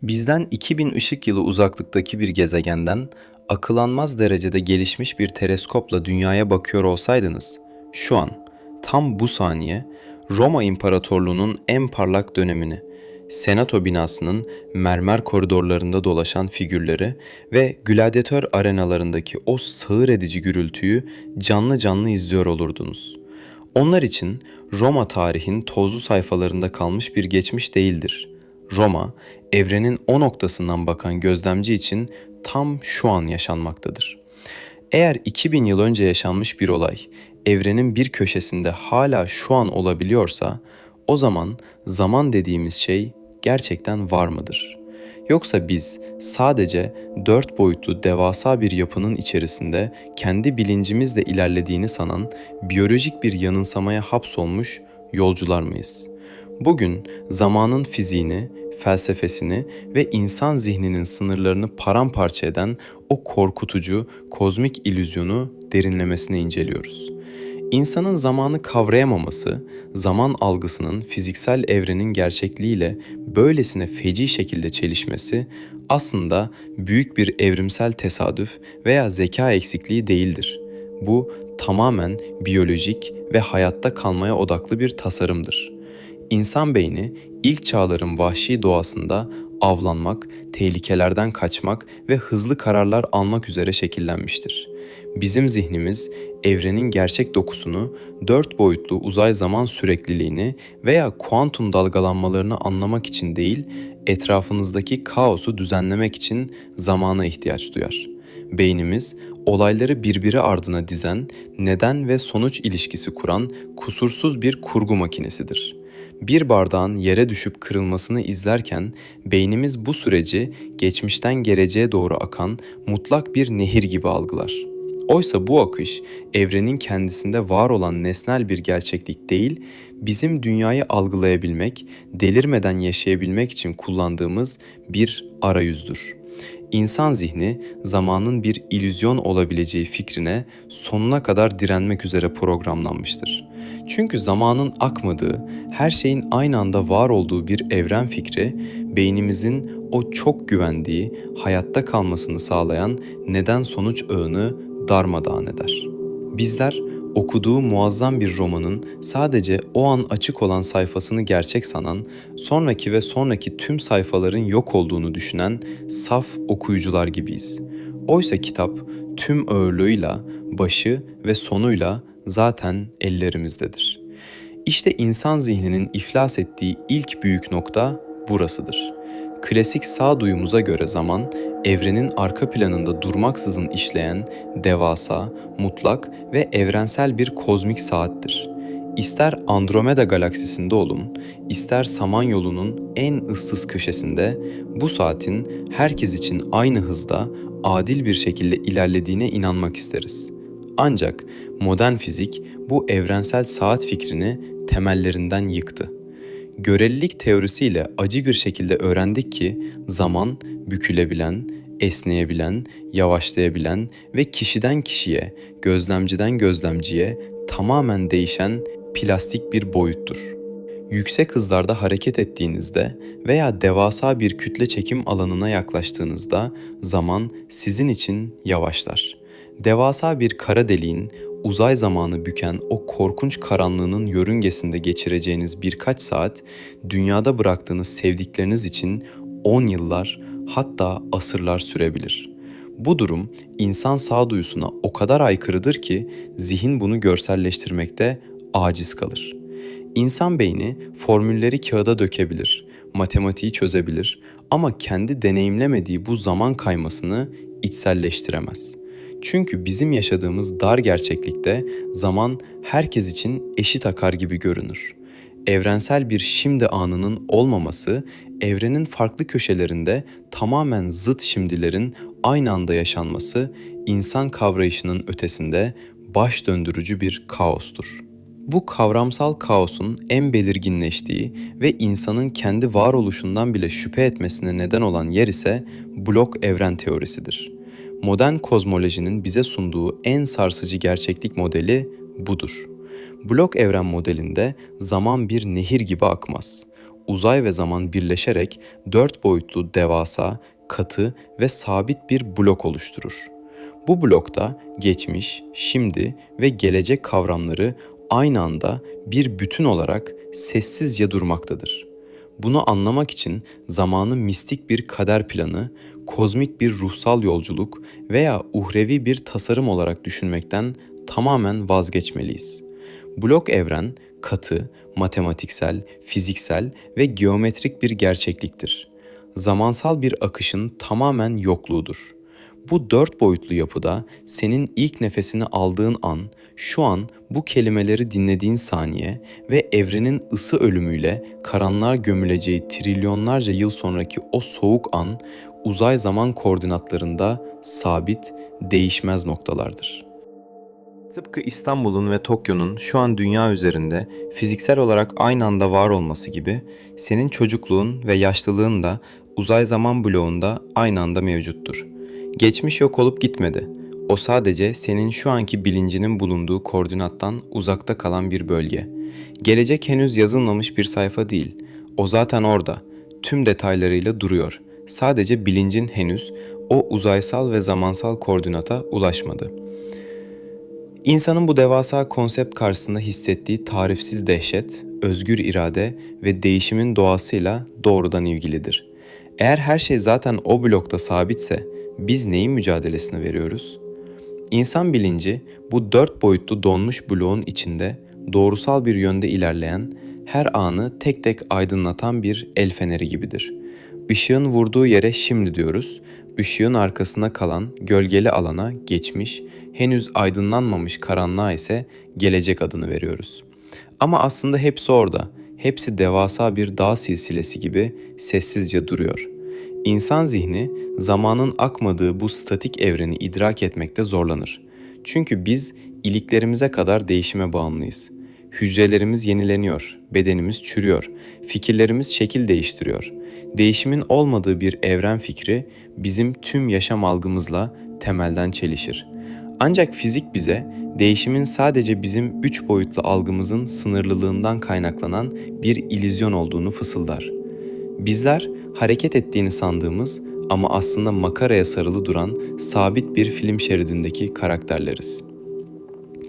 Bizden 2000 ışık yılı uzaklıktaki bir gezegenden akıl almaz derecede gelişmiş bir teleskopla dünyaya bakıyor olsaydınız, şu an, tam bu saniye, Roma İmparatorluğu'nun en parlak dönemini, Senato binasının mermer koridorlarında dolaşan figürleri ve gladyatör arenalarındaki o sağır edici gürültüyü canlı canlı izliyor olurdunuz. Onlar için Roma tarihin tozlu sayfalarında kalmış bir geçmiş değildir. Roma, evrenin o noktasından bakan gözlemci için tam şu an yaşanmaktadır. Eğer 2000 yıl önce yaşanmış bir olay, evrenin bir köşesinde hala şu an olabiliyorsa, o zaman zaman dediğimiz şey gerçekten var mıdır? Yoksa biz sadece dört boyutlu devasa bir yapının içerisinde kendi bilincimizle ilerlediğini sanan biyolojik bir yanılsamaya hapsolmuş yolcular mıyız? Bugün zamanın fiziğini, felsefesini ve insan zihninin sınırlarını paramparça eden o korkutucu kozmik illüzyonu derinlemesine inceliyoruz. İnsanın zamanı kavrayamaması, zaman algısının fiziksel evrenin gerçekliğiyle böylesine feci şekilde çelişmesi aslında büyük bir evrimsel tesadüf veya zeka eksikliği değildir. Bu tamamen biyolojik ve hayatta kalmaya odaklı bir tasarımdır. İnsan beyni ilk çağların vahşi doğasında avlanmak, tehlikelerden kaçmak ve hızlı kararlar almak üzere şekillenmiştir. Bizim zihnimiz evrenin gerçek dokusunu, dört boyutlu uzay zaman sürekliliğini veya kuantum dalgalanmalarını anlamak için değil, etrafınızdaki kaosu düzenlemek için zamana ihtiyaç duyar. Beynimiz olayları birbiri ardına dizen, neden ve sonuç ilişkisi kuran kusursuz bir kurgu makinesidir. Bir bardağın yere düşüp kırılmasını izlerken beynimiz bu süreci geçmişten geleceğe doğru akan mutlak bir nehir gibi algılar. Oysa bu akış evrenin kendisinde var olan nesnel bir gerçeklik değil, bizim dünyayı algılayabilmek, delirmeden yaşayabilmek için kullandığımız bir arayüzdür. İnsan zihni zamanın bir illüzyon olabileceği fikrine sonuna kadar direnmek üzere programlanmıştır. Çünkü zamanın akmadığı, her şeyin aynı anda var olduğu bir evren fikri, beynimizin o çok güvendiği, hayatta kalmasını sağlayan neden-sonuç ağını darmadağın eder. Bizler okuduğu muazzam bir romanın sadece o an açık olan sayfasını gerçek sanan, sonraki ve sonraki tüm sayfaların yok olduğunu düşünen saf okuyucular gibiyiz. Oysa kitap tüm ağırlığıyla, başı ve sonuyla zaten ellerimizdedir. İşte insan zihninin iflas ettiği ilk büyük nokta burasıdır. Klasik sağduyumuza göre zaman, evrenin arka planında durmaksızın işleyen devasa, mutlak ve evrensel bir kozmik saattir. İster Andromeda galaksisinde olun, ister Samanyolu'nun en ıssız köşesinde bu saatin herkes için aynı hızda, adil bir şekilde ilerlediğine inanmak isteriz. Ancak modern fizik bu evrensel saat fikrini temellerinden yıktı. Görelilik teorisiyle acı bir şekilde öğrendik ki zaman bükülebilen, esneyebilen, yavaşlayabilen ve kişiden kişiye, gözlemciden gözlemciye tamamen değişen plastik bir boyuttur. Yüksek hızlarda hareket ettiğinizde veya devasa bir kütle çekim alanına yaklaştığınızda zaman sizin için yavaşlar. Devasa bir kara deliğin uzay zamanı büken o korkunç karanlığının yörüngesinde geçireceğiniz birkaç saat, dünyada bıraktığınız sevdikleriniz için 10 yıllar hatta asırlar sürebilir. Bu durum insan sağduyusuna o kadar aykırıdır ki zihin bunu görselleştirmekte aciz kalır. İnsan beyni formülleri kağıda dökebilir, matematiği çözebilir ama kendi deneyimlemediği bu zaman kaymasını içselleştiremez. Çünkü bizim yaşadığımız dar gerçeklikte zaman herkes için eşit akar gibi görünür. Evrensel bir şimdi anının olmaması, evrenin farklı köşelerinde tamamen zıt şimdilerin aynı anda yaşanması, insan kavrayışının ötesinde baş döndürücü bir kaostur. Bu kavramsal kaosun en belirginleştiği ve insanın kendi varoluşundan bile şüphe etmesine neden olan yer ise blok evren teorisidir. Modern kozmolojinin bize sunduğu en sarsıcı gerçeklik modeli budur. Blok evren modelinde zaman bir nehir gibi akmaz. uzay ve zaman birleşerek 4 boyutlu devasa, katı ve sabit bir blok oluşturur. Bu blokta geçmiş, şimdi ve gelecek kavramları aynı anda bir bütün olarak sessizce durmaktadır. Bunu anlamak için zamanı mistik bir kader planı, kozmik bir ruhsal yolculuk veya uhrevi bir tasarım olarak düşünmekten tamamen vazgeçmeliyiz. Blok evren katı, matematiksel, fiziksel ve geometrik bir gerçekliktir. Zamansal bir akışın tamamen yokluğudur. Bu 4 boyutlu yapıda senin ilk nefesini aldığın an, şu an bu kelimeleri dinlediğin saniye ve evrenin ısı ölümüyle karanlığa gömüleceği trilyonlarca yıl sonraki o soğuk an, uzay zaman koordinatlarında sabit, değişmez noktalardır. Tıpkı İstanbul'un ve Tokyo'nun şu an dünya üzerinde fiziksel olarak aynı anda var olması gibi, senin çocukluğun ve yaşlılığın da uzay zaman bloğunda aynı anda mevcuttur. Geçmiş yok olup gitmedi. O sadece senin şu anki bilincinin bulunduğu koordinattan uzakta kalan bir bölge. Gelecek henüz yazılmamış bir sayfa değil. O zaten orada. Tüm detaylarıyla duruyor. Sadece bilincin henüz o uzaysal ve zamansal koordinata ulaşmadı. İnsanın bu devasa konsept karşısında hissettiği tarifsiz dehşet, özgür irade ve değişimin doğasıyla doğrudan ilgilidir. Eğer her şey zaten o blokta sabitse, biz neyin mücadelesini veriyoruz? İnsan bilinci bu 4 boyutlu donmuş bloğun içinde doğrusal bir yönde ilerleyen, her anı tek tek aydınlatan bir el feneri gibidir. Işığın vurduğu yere şimdi diyoruz, ışığın arkasına kalan gölgeli alana geçmiş, henüz aydınlanmamış karanlığa ise gelecek adını veriyoruz. Ama aslında hepsi orada, hepsi devasa bir dağ silsilesi gibi sessizce duruyor. İnsan zihni zamanın akmadığı bu statik evreni idrak etmekte zorlanır. Çünkü biz iliklerimize kadar değişime bağımlıyız. Hücrelerimiz yenileniyor, bedenimiz çürüyor, fikirlerimiz şekil değiştiriyor. Değişimin olmadığı bir evren fikri bizim tüm yaşam algımızla temelden çelişir. Ancak fizik bize değişimin sadece bizim 3 boyutlu algımızın sınırlılığından kaynaklanan bir illüzyon olduğunu fısıldar. Bizler hareket ettiğini sandığımız ama aslında makaraya sarılı duran sabit bir film şeridindeki karakterleriz.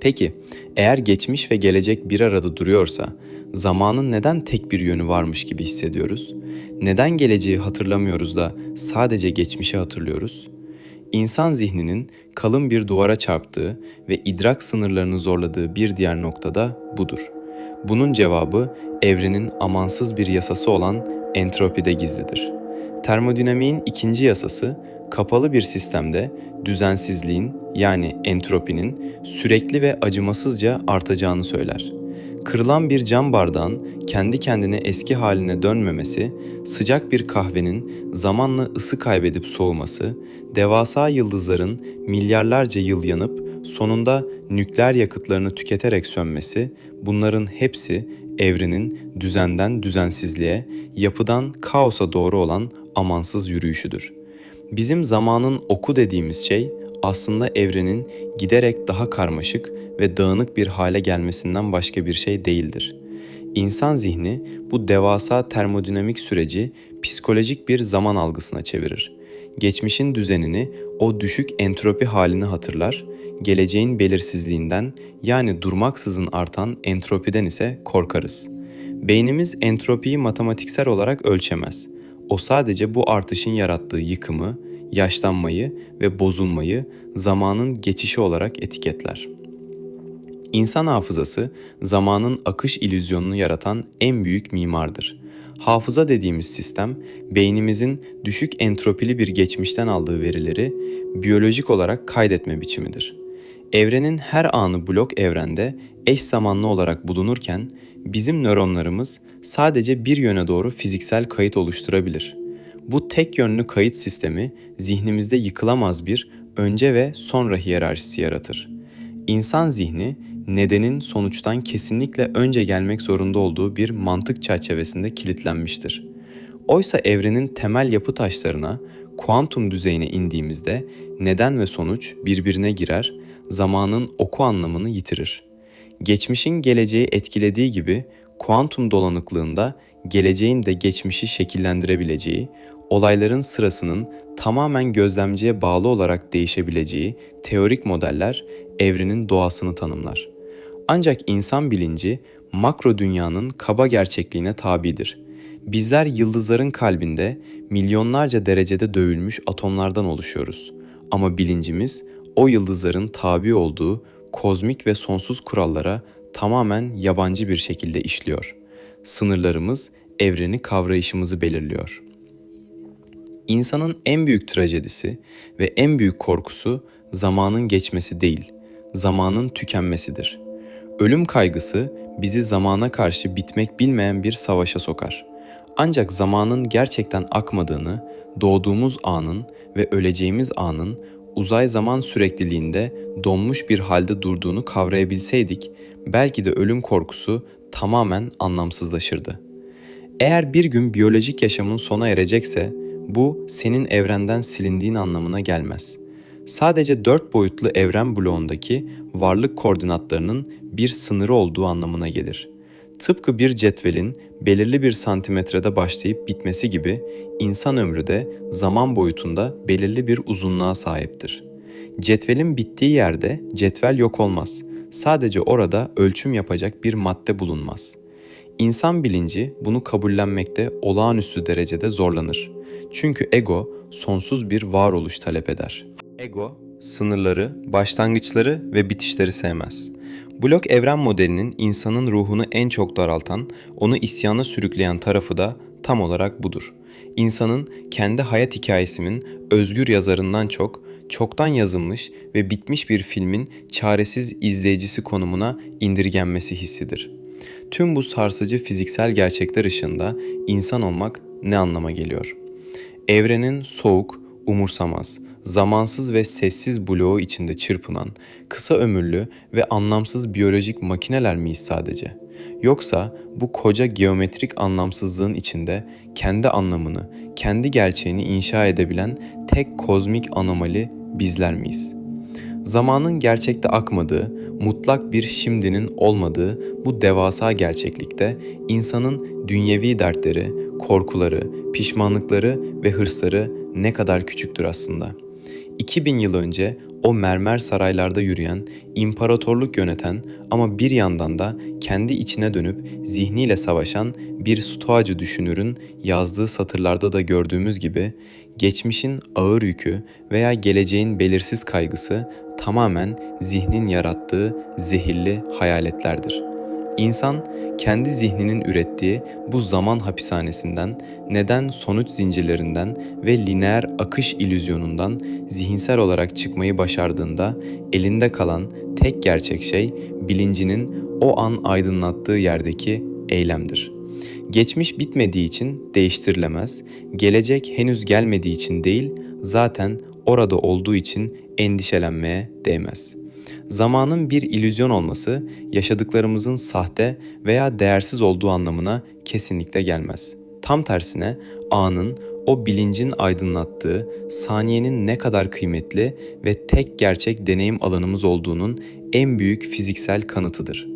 Peki, eğer geçmiş ve gelecek bir arada duruyorsa, zamanın neden tek bir yönü varmış gibi hissediyoruz? Neden geleceği hatırlamıyoruz da sadece geçmişi hatırlıyoruz? İnsan zihninin kalın bir duvara çarptığı ve idrak sınırlarını zorladığı bir diğer nokta da budur. Bunun cevabı evrenin amansız bir yasası olan entropide gizlidir. Termodinamiğin ikinci yasası, kapalı bir sistemde düzensizliğin yani entropinin sürekli ve acımasızca artacağını söyler. Kırılan bir cam bardağın kendi kendine eski haline dönmemesi, sıcak bir kahvenin zamanla ısı kaybedip soğuması, devasa yıldızların milyarlarca yıl yanıp sonunda nükleer yakıtlarını tüketerek sönmesi, bunların hepsi evrenin düzenden düzensizliğe, yapıdan kaosa doğru olan amansız yürüyüşüdür. Bizim zamanın oku dediğimiz şey aslında evrenin giderek daha karmaşık ve dağınık bir hale gelmesinden başka bir şey değildir. İnsan zihni bu devasa termodinamik süreci psikolojik bir zaman algısına çevirir. Geçmişin düzenini, o düşük entropi halini hatırlar, geleceğin belirsizliğinden yani durmaksızın artan entropiden ise korkarız. Beynimiz entropiyi matematiksel olarak ölçemez. O sadece bu artışın yarattığı yıkımı, yaşlanmayı ve bozulmayı zamanın geçişi olarak etiketler. İnsan hafızası, zamanın akış illüzyonunu yaratan en büyük mimardır. Hafıza dediğimiz sistem, beynimizin düşük entropili bir geçmişten aldığı verileri biyolojik olarak kaydetme biçimidir. Evrenin her anı blok evrende eş zamanlı olarak bulunurken, bizim nöronlarımız sadece bir yöne doğru fiziksel kayıt oluşturabilir. Bu tek yönlü kayıt sistemi zihnimizde yıkılamaz bir önce ve sonra hiyerarşisi yaratır. İnsan zihni, nedenin sonuçtan kesinlikle önce gelmek zorunda olduğu bir mantık çerçevesinde kilitlenmiştir. Oysa evrenin temel yapı taşlarına, kuantum düzeyine indiğimizde neden ve sonuç birbirine girer, zamanın oku anlamını yitirir. Geçmişin geleceği etkilediği gibi kuantum dolanıklığında geleceğin de geçmişi şekillendirebileceği, olayların sırasının tamamen gözlemciye bağlı olarak değişebileceği teorik modeller evrenin doğasını tanımlar. Ancak insan bilinci makro dünyanın kaba gerçekliğine tabidir. Bizler yıldızların kalbinde milyonlarca derecede dövülmüş atomlardan oluşuyoruz. Ama bilincimiz o yıldızların tabi olduğu kozmik ve sonsuz kurallara tamamen yabancı bir şekilde işliyor. Sınırlarımız evreni kavrayışımızı belirliyor. İnsanın en büyük trajedisi ve en büyük korkusu zamanın geçmesi değil, zamanın tükenmesidir. Ölüm kaygısı bizi zamana karşı bitmek bilmeyen bir savaşa sokar. Ancak zamanın gerçekten akmadığını, doğduğumuz anın ve öleceğimiz anın uzay zaman sürekliliğinde donmuş bir halde durduğunu kavrayabilseydik, belki de ölüm korkusu tamamen anlamsızlaşırdı. Eğer bir gün biyolojik yaşamın sona erecekse, bu senin evrenden silindiğin anlamına gelmez. Sadece 4 boyutlu evren bloğundaki varlık koordinatlarının bir sınırı olduğu anlamına gelir. Tıpkı bir cetvelin belirli bir santimetrede başlayıp bitmesi gibi insan ömrü de zaman boyutunda belirli bir uzunluğa sahiptir. Cetvelin bittiği yerde cetvel yok olmaz. Sadece orada ölçüm yapacak bir madde bulunmaz. İnsan bilinci bunu kabullenmekte olağanüstü derecede zorlanır. Çünkü ego sonsuz bir varoluş talep eder. Ego, sınırları, başlangıçları ve bitişleri sevmez. Blok evren modelinin insanın ruhunu en çok daraltan, onu isyana sürükleyen tarafı da tam olarak budur. İnsanın kendi hayat hikayesinin özgür yazarından çok, çoktan yazılmış ve bitmiş bir filmin çaresiz izleyicisi konumuna indirgenmesi hissidir. Tüm bu sarsıcı fiziksel gerçekler ışığında insan olmak ne anlama geliyor? Evrenin soğuk, umursamaz, zamansız ve sessiz bloğu içinde çırpınan, kısa ömürlü ve anlamsız biyolojik makineler miyiz sadece? Yoksa bu koca geometrik anlamsızlığın içinde kendi anlamını, kendi gerçeğini inşa edebilen tek kozmik anomali bizler miyiz? Zamanın gerçekte akmadığı, mutlak bir şimdinin olmadığı bu devasa gerçeklikte insanın dünyevi dertleri, korkuları, pişmanlıkları ve hırsları ne kadar küçüktür aslında. 2000 yıl önce o mermer saraylarda yürüyen, imparatorluk yöneten ama bir yandan da kendi içine dönüp zihniyle savaşan bir stoacı düşünürün yazdığı satırlarda da gördüğümüz gibi, geçmişin ağır yükü veya geleceğin belirsiz kaygısı tamamen zihnin yarattığı zehirli hayaletlerdir. İnsan kendi zihninin ürettiği bu zaman hapishanesinden, neden sonuç zincirlerinden ve lineer akış illüzyonundan zihinsel olarak çıkmayı başardığında elinde kalan tek gerçek şey bilincinin o an aydınlattığı yerdeki eylemdir. Geçmiş bitmediği için değiştirilemez, gelecek henüz gelmediği için değil, zaten orada olduğu için endişelenmeye değmez. Zamanın bir illüzyon olması, yaşadıklarımızın sahte veya değersiz olduğu anlamına kesinlikle gelmez. Tam tersine anın, o bilincin aydınlattığı, saniyenin ne kadar kıymetli ve tek gerçek deneyim alanımız olduğunun en büyük fiziksel kanıtıdır.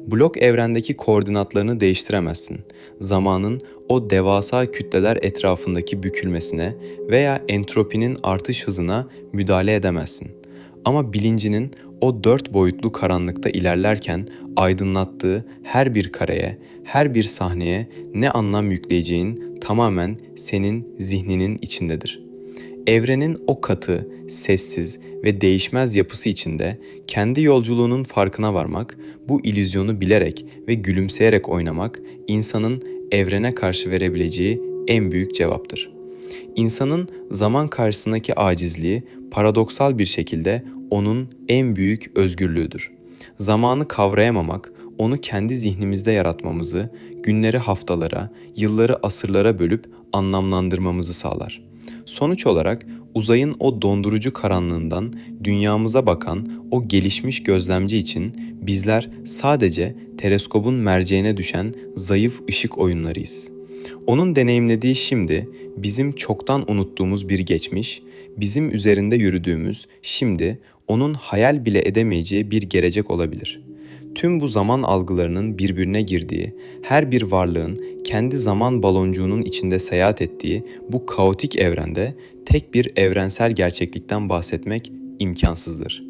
Blok evrendeki koordinatlarını değiştiremezsin. Zamanın o devasa kütleler etrafındaki bükülmesine veya entropinin artış hızına müdahale edemezsin. Ama bilincinin o 4 boyutlu karanlıkta ilerlerken aydınlattığı her bir kareye, her bir sahneye ne anlam yükleyeceğin tamamen senin zihninin içindedir. Evrenin o katı, sessiz ve değişmez yapısı içinde kendi yolculuğunun farkına varmak, bu illüzyonu bilerek ve gülümseyerek oynamak insanın evrene karşı verebileceği en büyük cevaptır. İnsanın zaman karşısındaki acizliği paradoksal bir şekilde onun en büyük özgürlüğüdür. Zamanı kavrayamamak, onu kendi zihnimizde yaratmamızı, günleri haftalara, yılları asırlara bölüp anlamlandırmamızı sağlar. Sonuç olarak uzayın o dondurucu karanlığından dünyamıza bakan o gelişmiş gözlemci için bizler sadece teleskobun merceğine düşen zayıf ışık oyunlarıyız. Onun deneyimlediği şimdi bizim çoktan unuttuğumuz bir geçmiş, bizim üzerinde yürüdüğümüz şimdi onun hayal bile edemeyeceği bir gelecek olabilir. Tüm bu zaman algılarının birbirine girdiği, her bir varlığın kendi zaman baloncuğunun içinde seyahat ettiği bu kaotik evrende tek bir evrensel gerçeklikten bahsetmek imkansızdır.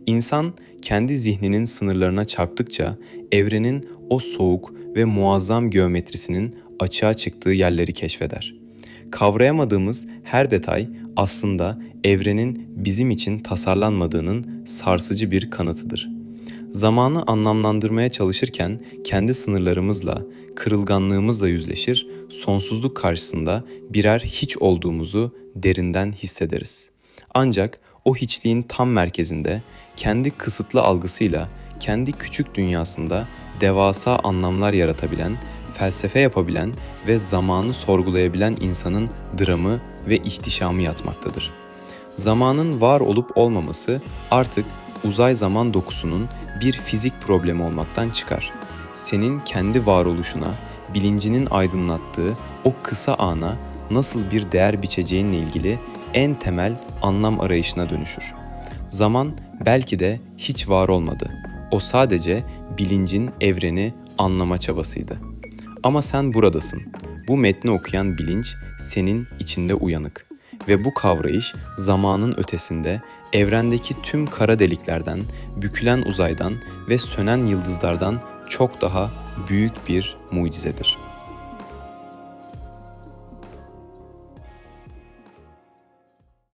İnsan kendi zihninin sınırlarına çarptıkça evrenin o soğuk ve muazzam geometrisinin açığa çıktığı yerleri keşfeder. Kavrayamadığımız her detay aslında evrenin bizim için tasarlanmadığının sarsıcı bir kanıtıdır. Zamanı anlamlandırmaya çalışırken kendi sınırlarımızla, kırılganlığımızla yüzleşir, sonsuzluk karşısında birer hiç olduğumuzu derinden hissederiz. Ancak o hiçliğin tam merkezinde, kendi kısıtlı algısıyla, kendi küçük dünyasında devasa anlamlar yaratabilen, felsefe yapabilen ve zamanı sorgulayabilen insanın dramı ve ihtişamı yatmaktadır. Zamanın var olup olmaması artık uzay zaman dokusunun bir fizik problemi olmaktan çıkar. Senin kendi varoluşuna, bilincinin aydınlattığı o kısa ana nasıl bir değer biçeceğinle ilgili en temel anlam arayışına dönüşür. Zaman belki de hiç var olmadı. O sadece bilincin evreni anlama çabasıydı. Ama sen buradasın. Bu metni okuyan bilinç senin içinde uyanık. Ve bu kavrayış zamanın ötesinde, evrendeki tüm kara deliklerden, bükülen uzaydan ve sönen yıldızlardan çok daha büyük bir mucizedir.